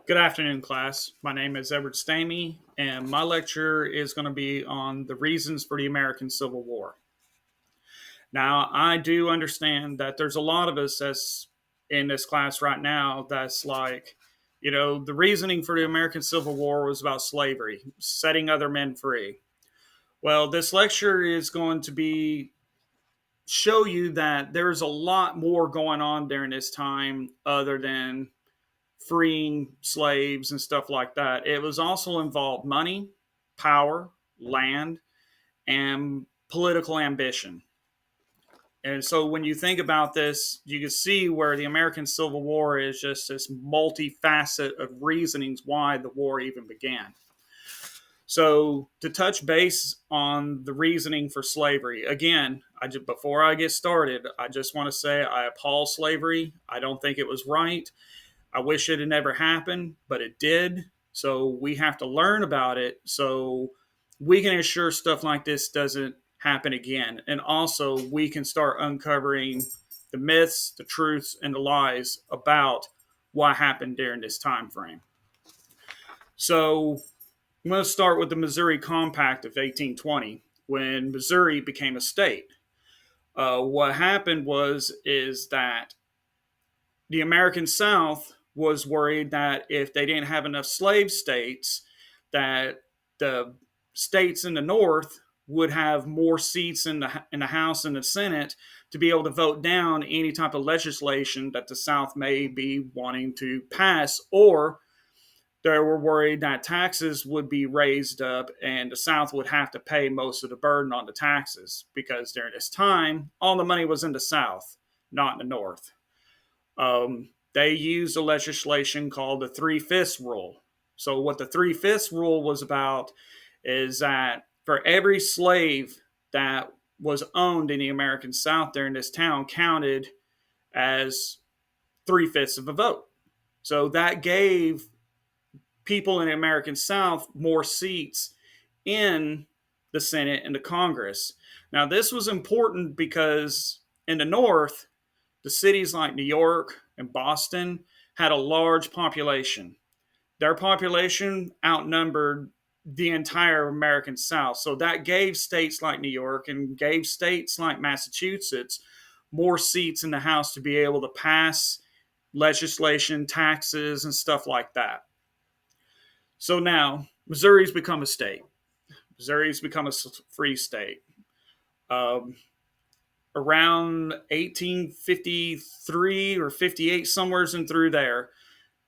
Good afternoon, class. My name is Edward Stamey, and my lecture is going to be on the reasons for the American Civil War. Now, I do understand that there's a lot of us that's in this class right now that's like, the reasoning for the American Civil War was about slavery, setting other men free. Well, this lecture is going to be show you that there's a lot more going on during this time other than freeing slaves and stuff like that. It was also involved money, power, land, and political ambition. And so when you think about this, you can see where the American Civil War is just this multifaceted of reasonings why the war even began. So to touch base on the reasoning for slavery, again, before I get started, I just want to say I abhor slavery. I don't think it was right. I wish it had never happened, but it did. So we have to learn about it so we can ensure stuff like this doesn't happen again. And also, we can start uncovering the myths, the truths, and the lies about what happened during this time frame. So I'm going to start with the Missouri Compact of 1820 when Missouri became a state. What happened is that the American South was worried that if they didn't have enough slave states, that the states in the North would have more seats in the House and the Senate to be able to vote down any type of legislation that the South may be wanting to pass, or they were worried that taxes would be raised up and the South would have to pay most of the burden on the taxes because during this time, all the money was in the South, not in the North. They used a legislation called the Three-Fifths Rule. So, what the Three-Fifths Rule was about is that for every slave that was owned in the American South during this town counted as three-fifths of a vote. So, that gave people in the American South more seats in the Senate and the Congress. Now, this was important because in the North, the cities like New York and Boston had a large population. Their population outnumbered the entire American South. So that gave states like New York and gave states like Massachusetts more seats in the House to be able to pass legislation, taxes, and stuff like that. So now Missouri's become a state. Missouri's become a free state. Um, Around 1853 or 58, somewheres in through there,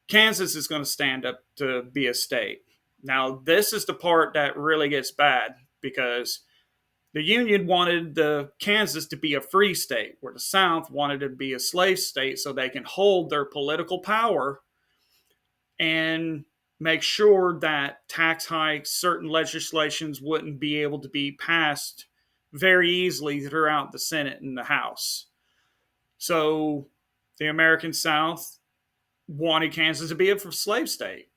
Kansas is going to stand up to be a state. Now, this is the part that really gets bad because the Union wanted the Kansas to be a free state, where the South wanted it to be a slave state so they can hold their political power and make sure that tax hikes, certain legislations wouldn't be able to be passed very easily throughout the Senate and the House. So the American South wanted Kansas to be a slave state.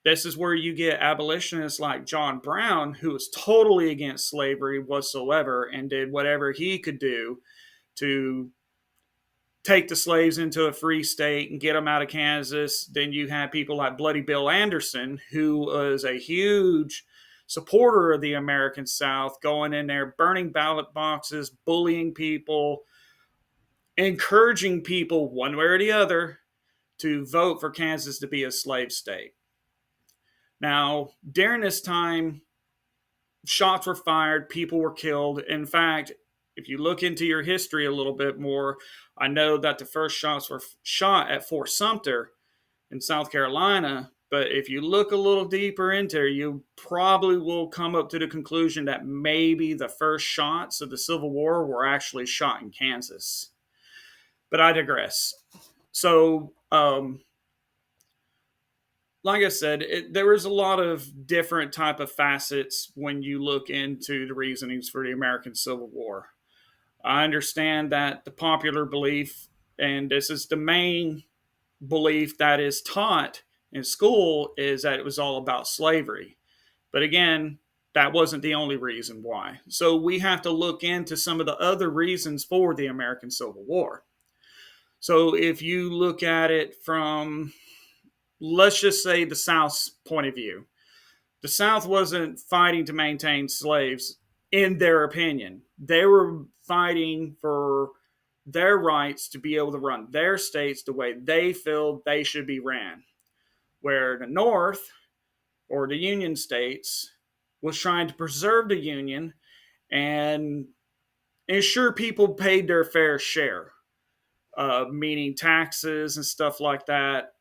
This is where you get abolitionists like John Brown, who was totally against slavery whatsoever and did whatever he could do to take the slaves into a free state and get them out of Kansas. Then you have people like Bloody Bill Anderson, who was a huge supporter of the American South, going in there, burning ballot boxes, bullying people, encouraging people one way or the other to vote for Kansas to be a slave state. Now, during this time, shots were fired, people were killed. In fact, if you look into your history a little bit more, I know that the first shots were shot at Fort Sumter in South Carolina. But if you look a little deeper into it, you probably will come up to the conclusion that maybe the first shots of the Civil War were actually shot in Kansas. But I digress. So, like I said, there was a lot of different type of facets when you look into the reasonings for the American Civil War. I understand that the popular belief, and this is the main belief that is taught in school, is that it was all about slavery. But again, that wasn't the only reason why. So we have to look into some of the other reasons for the American Civil War. So if you look at it from let's just say the South's point of view. The South wasn't fighting to maintain slaves, in their opinion. They were fighting for their rights to be able to run their states the way they feel they should be ran. Where the North, or the Union states, was trying to preserve the Union and ensure people paid their fair share, meaning taxes and stuff like that.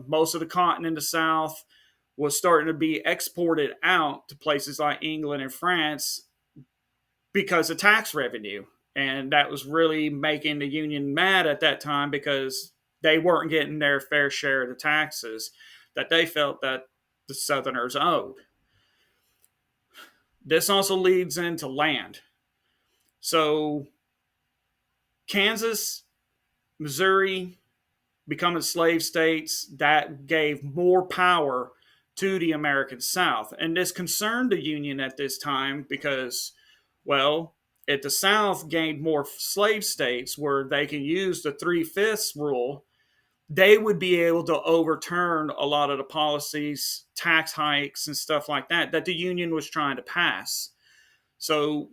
Most of the cotton in the South was starting to be exported out to places like England and France because of tax revenue. And that was really making the Union mad at that time because they weren't getting their fair share of the taxes that they felt that the Southerners owed. This also leads into land. So Kansas, Missouri, becoming slave states, that gave more power to the American South. And this concerned the Union at this time because, well, if the South gained more slave states where they can use the three-fifths rule, they would be able to overturn a lot of the policies, tax hikes, and stuff like that that the Union was trying to pass. So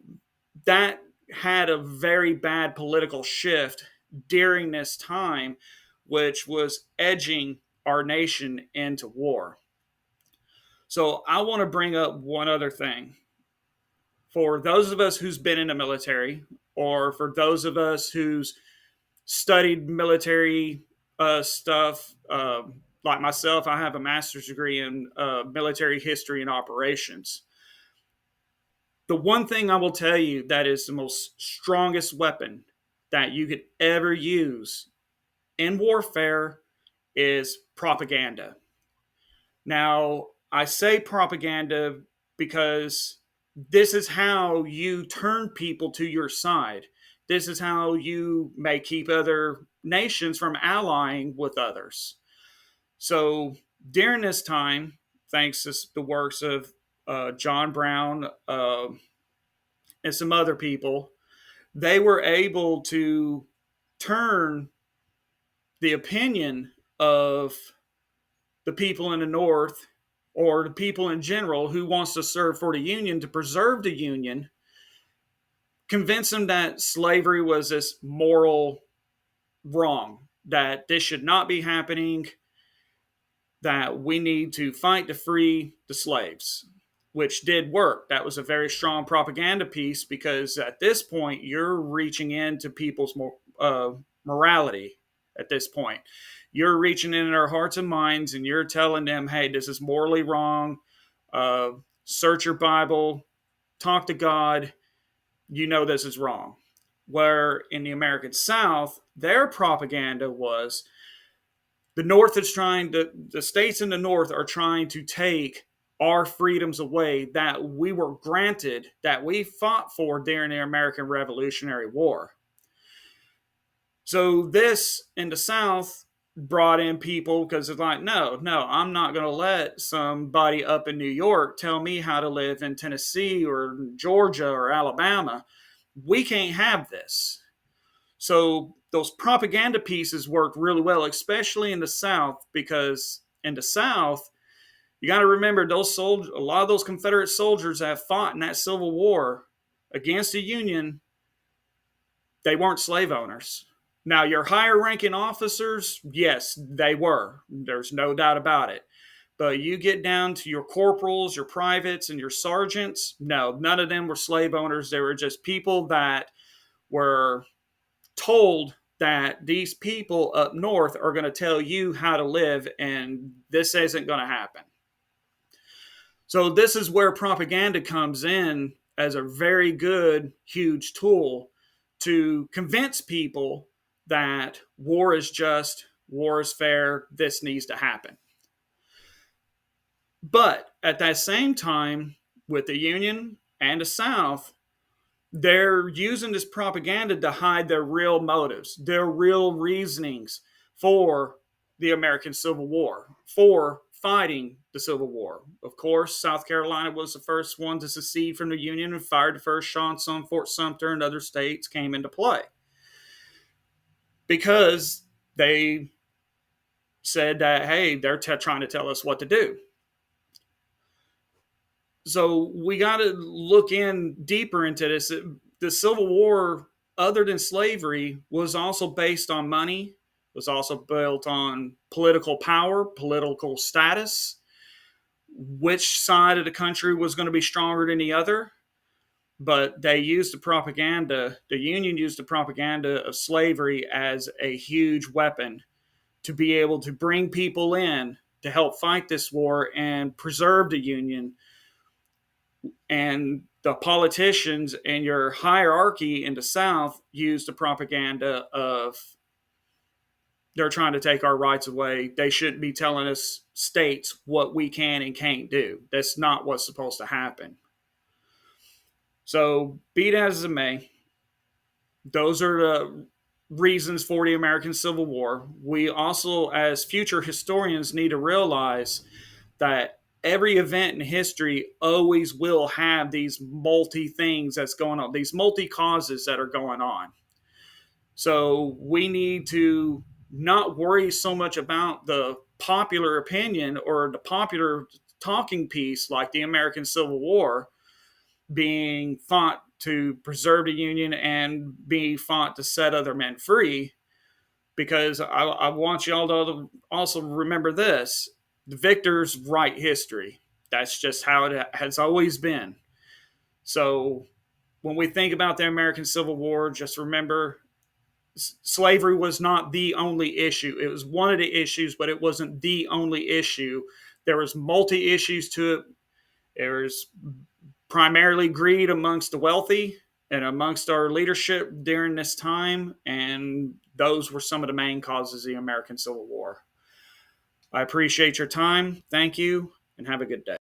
that had a very bad political shift during this time, which was edging our nation into war. So I want to bring up one other thing. For those of us who's been in the military, or for those of us who's studied military stuff, like myself, I have a master's degree in military history and operations. The one thing I will tell you that is the most strongest weapon that you could ever use in warfare is propaganda. Now, I say propaganda because this is how you turn people to your side. This is how you may keep other nations from allying with others. So during this time, thanks to the works of John Brown and some other people, they were able to turn the opinion of the people in the North, or the people in general who wants to serve for the Union to preserve the Union, convince them that slavery was this moral wrong, that this should not be happening, that we need to fight to free the slaves, which did work. That was a very strong propaganda piece because at this point, you're reaching into people's morality at this point. You're reaching into their hearts and minds and you're telling them, hey, this is morally wrong. Search your Bible, talk to God. You know this is wrong. Where in the American South, their propaganda was the North is trying to, the states in the North are trying to take our freedoms away that we were granted, that we fought for during the American Revolutionary War. So this in the South brought in people because it's like, no, I'm not going to let somebody up in New York tell me how to live in Tennessee or Georgia or Alabama. We can't have this. So those propaganda pieces worked really well, especially in the South, because in the South, you got to remember those soldiers, a lot of those Confederate soldiers that fought in that Civil War against the Union, they weren't slave owners. Now, your higher ranking officers, yes, they were. There's no doubt about it. But you get down to your corporals, your privates, and your sergeants, no, none of them were slave owners. They were just people that were told that these people up north are going to tell you how to live, and this isn't going to happen. So this is where propaganda comes in as a very good, huge tool to convince people that war is just, war is fair, this needs to happen. But at that same time, with the Union and the South, they're using this propaganda to hide their real motives, their real reasonings for the American Civil War, for fighting the Civil War. Of course, South Carolina was the first one to secede from the Union and fired the first shots on Fort Sumter, and other states came into play because they said that, hey, they're trying to tell us what to do. So we got to look in deeper into this. The Civil War, other than slavery, was also based on money, was also built on political power, political status, which side of the country was going to be stronger than the other. But they used the propaganda, the Union used the propaganda of slavery as a huge weapon to be able to bring people in to help fight this war and preserve the Union. And the politicians and your hierarchy in the South use the propaganda of they're trying to take our rights away. They shouldn't be telling us states what we can and can't do. That's not what's supposed to happen. So, be it as it may, those are the reasons for the American Civil War. We also, as future historians, need to realize that every event in history always will have these multi things that's going on, these multi causes that are going on. So we need to not worry so much about the popular opinion or the popular talking piece like the American Civil War being fought to preserve the Union and being fought to set other men free. Because I want y'all to also remember this: the victors write history. That's just how it has always been. So when we think about the American Civil War, just remember slavery was not the only issue. It was one of the issues, but it wasn't the only issue. There was multi issues to it. There was primarily greed amongst the wealthy and amongst our leadership during this time, and those were some of the main causes of the American Civil War. I appreciate your time. Thank you, and have a good day.